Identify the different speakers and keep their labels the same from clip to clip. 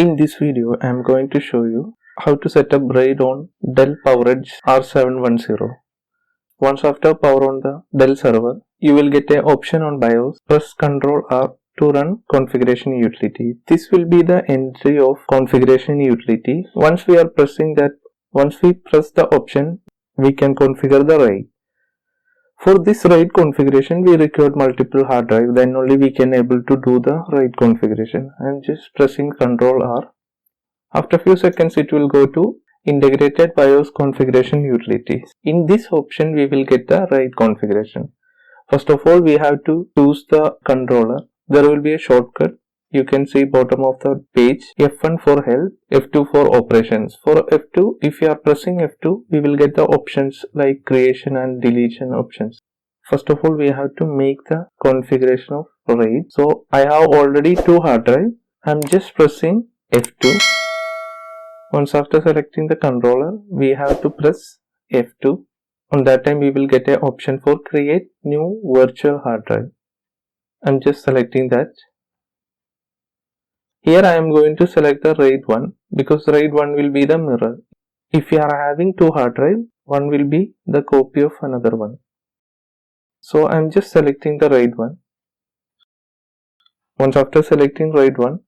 Speaker 1: In this video, I am going to show you how to set up RAID on Dell PowerEdge R710. Once after power on the Dell server, you will get an option on BIOS. Press Ctrl R to run configuration utility. This will be the entry of configuration utility. Once we press the option, we can configure the RAID. For this RAID configuration, we require multiple hard drive. Then only we can able to do the RAID configuration. I am just pressing Ctrl R. After few seconds, it will go to Integrated BIOS Configuration Utilities. In this option, we will get the RAID configuration. First of all, we have to choose the controller. There will be a shortcut. You can see bottom of the page. F1 for help, F2 for operations. For F2, if you are pressing F2, we will get the options like creation and deletion options. First of all, we have to make the configuration of RAID. So I have already 2 hard drive. I am just pressing F2. Once after selecting the controller, we have to press F2. On that time, we will get an option for create new virtual hard drive. I am just selecting that. Here I am going to select the RAID 1 because RAID 1 will be the mirror. If you are having 2 hard drive, one will be the copy of another one. So I am just selecting the RAID 1. Once after selecting RAID 1,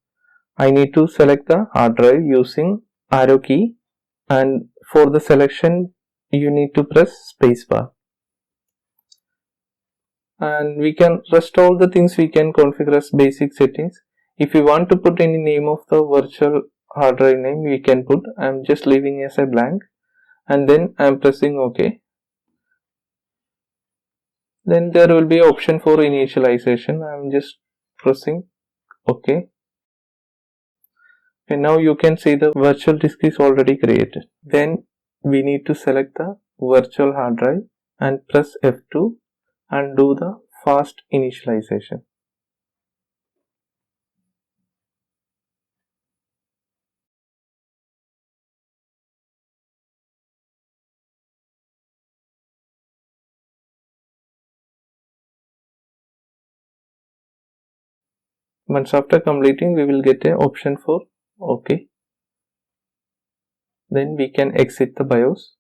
Speaker 1: I need to select the hard drive using arrow key, and for the selection you need to press spacebar. And we can rest all the things we can configure as basic settings. If you want to put any name of the virtual hard drive name, we can put. I am just leaving as a blank, and then I am pressing OK. Then there will be option for initialization. I am just pressing OK. And now you can see the virtual disk is already created. Then we need to select the virtual hard drive and press F2 and do the fast initialization. Once after completing, we will get an option for OK. Then we can exit the BIOS.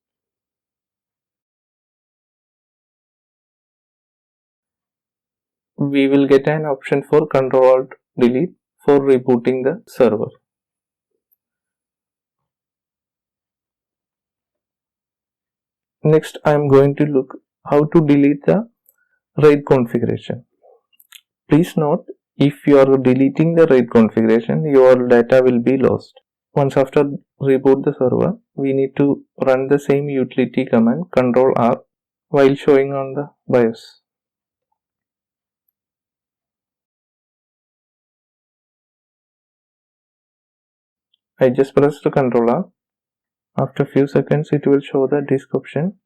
Speaker 1: We will get an option for control-Alt-Delete for rebooting the server. Next, I am going to look how to delete the RAID configuration. Please note, if you are deleting the RAID configuration, your data will be lost. Once after reboot the server, we need to run the same utility command Ctrl R while showing on the BIOS. I just pressed Ctrl R. After few seconds, it will show the disk option.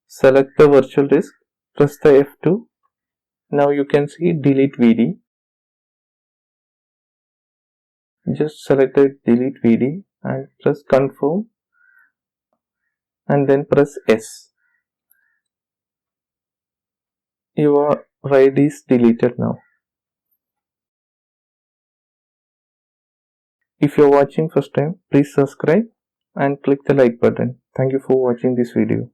Speaker 1: Select the virtual disk, press the F2. Now you can see delete VD. Just select the delete VD and press confirm and then press S. Your RAID is deleted now. If you are watching first time, please subscribe and click the like button. Thank you for watching this video.